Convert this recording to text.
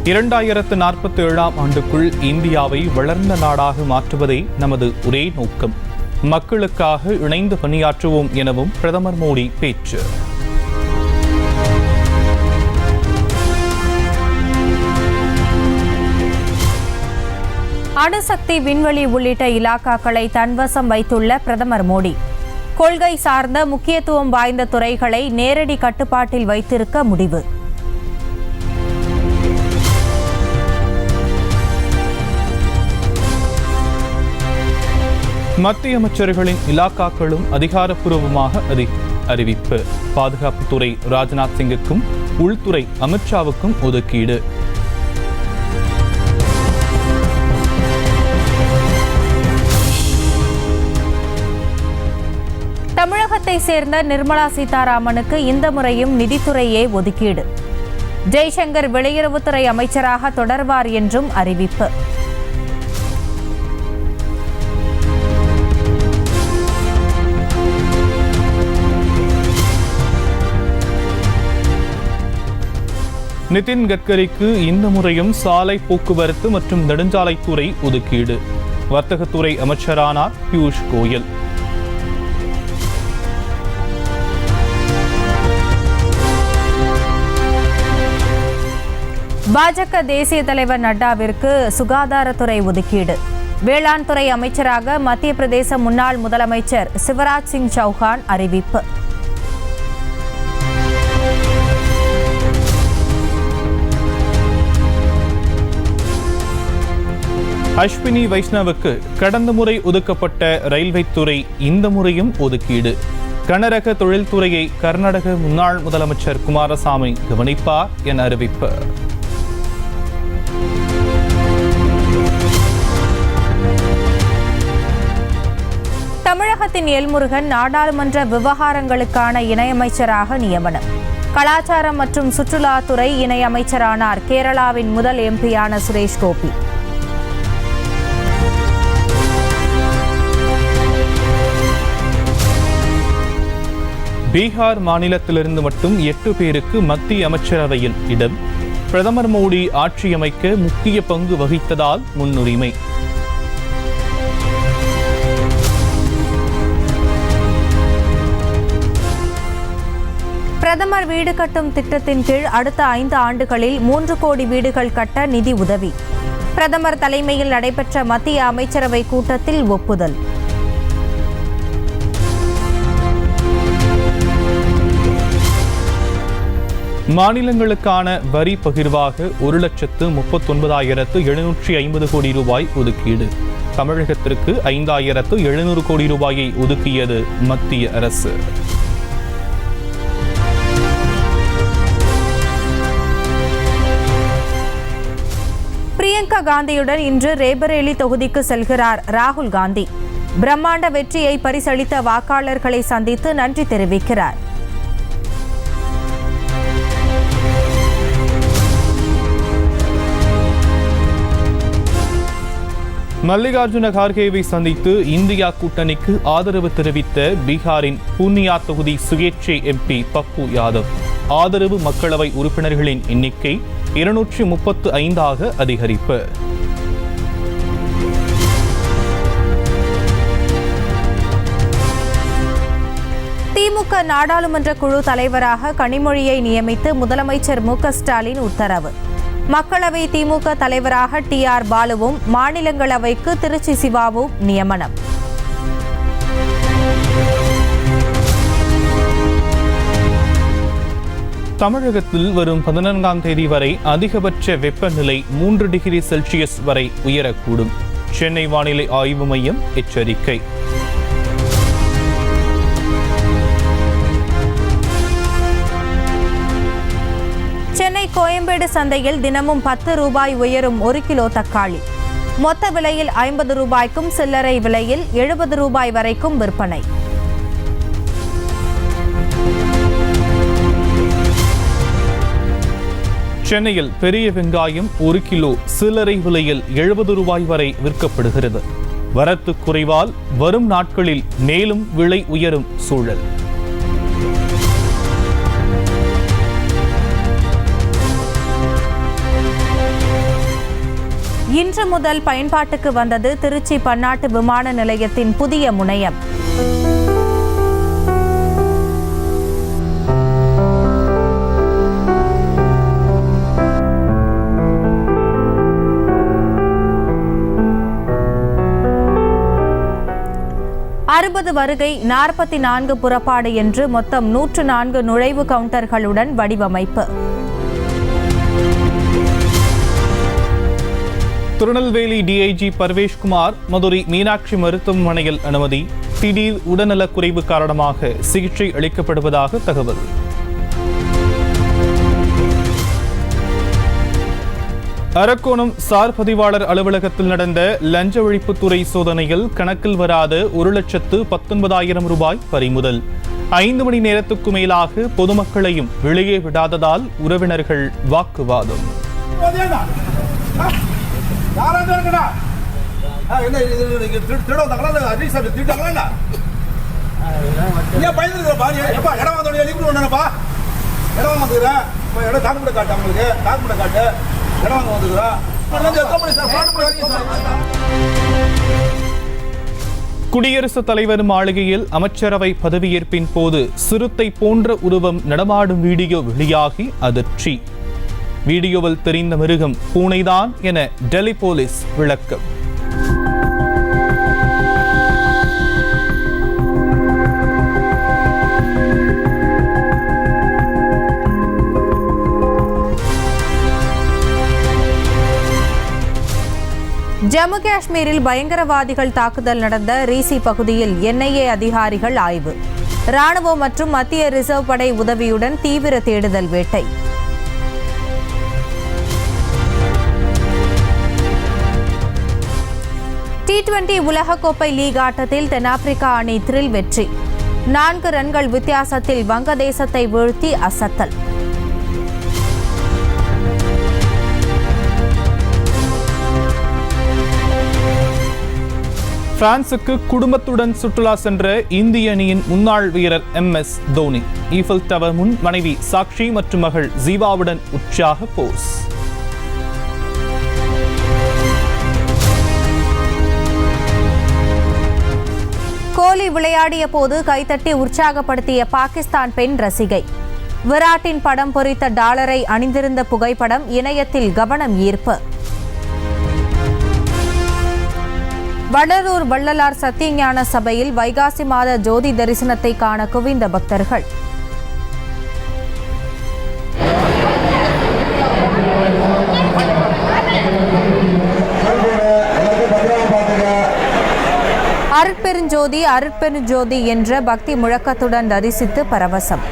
2047ஆம் ஆண்டுக்குள் இந்தியாவை வளர்ந்த நாடாக மாற்றுவதே நமது ஒரே நோக்கம். மக்களுக்காக இணைந்து பணியாற்றுவோம் எனவும் பிரதமர் மோடி பேச்சு. அணுசக்தி, விண்வெளி உள்ளிட்ட இலாக்காக்களை தன்வசம் வைத்துள்ள பிரதமர் மோடி கொள்கை சார்ந்த முக்கியத்துவம் வாய்ந்த துறைகளை நேரடி கட்டுப்பாட்டில் வைத்திருக்க முடிவு. மத்திய அமைச்சர்களின் இலாக்காக்களும் அதிகாரப்பூர்வமாக அறிவிப்பு. பாதுகாப்புத்துறை ராஜ்நாத் சிங்குக்கும் உள்துறை அமித்ஷாவுக்கும் ஒதுக்கீடு. தமிழகத்தை சேர்ந்த நிர்மலா சீதாராமனுக்கு இந்த முறையும் நிதித்துறையே ஒதுக்கீடு. ஜெய்சங்கர் வெளியுறவுத்துறை அமைச்சராக தொடர்வார் என்றும் அறிவிப்பு. நிதின் கட்கரிக்கு இந்த முறையும் சாலை போக்குவரத்து மற்றும் நெடுஞ்சாலைத்துறை ஒதுக்கீடு. வர்த்தகத்துறை அமைச்சரானார் பியூஷ் கோயல். பாஜக தேசிய தலைவர் நட்டாவிற்கு சுகாதாரத்துறை ஒதுக்கீடு. வேளாண் துறை அமைச்சராக மத்திய பிரதேச முன்னாள் முதலமைச்சர் சிவராஜ் சிங் சௌஹான் அறிவிப்பு. அஸ்வினி வைஷ்ணவுக்கு கடந்த முறை ஒதுக்கப்பட்ட ரயில்வே துறை இந்த முறையும் ஒதுக்கீடு. கனரக தொழில்துறையை கர்நாடக முன்னாள் முதலமைச்சர் குமாரசாமி கவனிப்பார் என அறிவிப்பு. தமிழகத்தின் எல்முருகன் நாடாளுமன்ற விவகாரங்களுக்கான இணையமைச்சராக நியமனம். கலாச்சாரம் மற்றும் சுற்றுலாத்துறை இணையமைச்சரானார் கேரளாவின் முதல் எம்பியான சுரேஷ் கோபி. பீகார் மாநிலத்திலிருந்து மட்டும் 8 பேருக்கு மத்திய அமைச்சரவையில் இடம். பிரதமர் மோடி ஆட்சியமைக்க முக்கிய பங்கு வகித்ததால் முன்னுரிமை. பிரதமர் வீடு கட்டும் திட்டத்தின் கீழ் அடுத்த 5 ஆண்டுகளில் 3 கோடி வீடுகள் கட்ட நிதி உதவி. பிரதமர் தலைமையில் நடைபெற்ற மத்திய அமைச்சரவை கூட்டத்தில் ஒப்புதல். மாநிலங்களுக்கான வரி பகிர்வாக 1,39,750 கோடி ரூபாய் ஒதுக்கீடு. தமிழகத்திற்கு 5,700 கோடி ரூபாயை ஒதுக்கியது மத்திய அரசு. பிரியங்கா காந்தியுடன் இன்று ரேபரேலி தொகுதிக்கு செல்கிறார் ராகுல் காந்தி. பிரம்மாண்ட வெற்றியை பரிசளித்த வாக்காளர்களை சந்தித்து நன்றி தெரிவிக்கிறார். மல்லிகார்ஜுன கார்கேவை சந்தித்து இந்தியா கூட்டணிக்கு ஆதரவு தெரிவித்த பீகாரின் பூர்ணியா தொகுதி சுயேட்சை எம்பி பப்பு யாதவ். ஆதரவு மக்களவை உறுப்பினர்களின் எண்ணிக்கை 235 அதிகரிப்பு. திமுக நாடாளுமன்ற குழு தலைவராக கனிமொழியை நியமித்து முதலமைச்சர் மு.க.ஸ்டாலின் உத்தரவு. மக்களவை திமுக தலைவராக டி.ஆர். பாலுவும் மாநிலங்களவைக்கு திருச்சி சிவாவும் நியமனம். தமிழகத்தில் வரும் 14ஆம் தேதி வரை அதிகபட்ச வெப்பநிலை 3 டிகிரி செல்சியஸ் வரை உயரக்கூடும். சென்னை வானிலை ஆய்வு மையம் எச்சரிக்கை. சென்னை கோயம்பேடு சந்தையில் தினமும் 10 ரூபாய் உயரும் 1 கிலோ தக்காளி. மொத்த விலையில் 50 ரூபாய்க்கும் சில்லறை விலையில் 70 ரூபாய் வரைக்கும் விற்பனை. சென்னையில் பெரிய வெங்காயம் 1 கிலோ சில்லறை விலையில் 70 ரூபாய் வரை விற்கப்படுகிறது. வரத்து குறைவால் வரும் நாட்களில் மேலும் விலை உயரும் சூழல். இன்று முதல் பயன்பாட்டுக்கு வந்தது திருச்சி பன்னாட்டு விமான நிலையத்தின் புதிய முனையம். அறுபது வருகை 44 புறப்பாடு என்று மொத்தம் 104 நுழைவு கவுண்டர்களுடன் வடிவமைப்பு. திருநெல்வேலி டிஐஜி பர்வேஷ்குமார் மதுரை மீனாட்சி மருத்துவமனையில் அனுமதி. திடீர் உடல்நலக்குறைவு காரணமாக சிகிச்சை அளிக்கப்படுவதாக தகவல். அரக்கோணம் சார் பதிவாளர் அலுவலகத்தில் நடந்த லஞ்ச ஒழிப்புத்துறை சோதனையில் கணக்கில் வராத 1,19,000 ரூபாய் பறிமுதல். 5 மணி நேரத்துக்கு மேலாக பொதுமக்களையும் வெளியே விடாததால் உறவினர்கள் வாக்குவாதம். குடியரசுத் தலைவர் மாளிகையில் அமைச்சரவை பதவியேற்பின் போது சிறுத்தை போன்ற உருவம் நடமாடும் வீடியோ வெளியாகி அதிர்ச்சி. வீடியோவில் தெரிந்த மிருகம் பூனைதான் என டெல்லி போலீஸ் விளக்கம். ஜம்மு காஷ்மீரில் பயங்கரவாதிகள் தாக்குதல் நடந்த ரீசி பகுதியில் என்ஐஏ அதிகாரிகள் ஆய்வு. ராணுவம் மற்றும் மத்திய ரிசர்வ் படை உதவியுடன் தீவிர தேடுதல் வேட்டை. T20 உலகக்கோப்பை லீக் ஆட்டத்தில் தென்னாப்பிரிக்கா அணி த்ரில் வெற்றி. 4 ரன்கள் வித்தியாசத்தில் வங்கதேசத்தை வீழ்த்தி அசத்தல். பிரான்சுக்கு குடும்பத்துடன் சுற்றுலா சென்ற இந்திய அணியின் முன்னாள் வீரர் MS தோனி. ஈஃபில் டவர் முன் மனைவி சாக்ஷி மற்றும் மகள் ஜீவாவுடன் உற்சாக போஸ். கோலி விளையாடிய போது கைத்தட்டி உற்சாகப்படுத்திய பாகிஸ்தான் பெண் ரசிகை. விராட்டின் படம் பொறித்த டாலரை அணிந்திருந்த புகைப்படம் இணையத்தில் கவனம் ஈர்ப்பு. வடலூர் வள்ளலார் சத்தியஞான சபையில் வைகாசி மாத ஜோதி தரிசனத்தை காண குவிந்த பக்தர்கள். அருட்பெருஞ்சோதி அருட்பெருஞ்சோதி என்ற பக்தி முழக்கத்துடன் தரிசித்து பரவசம்.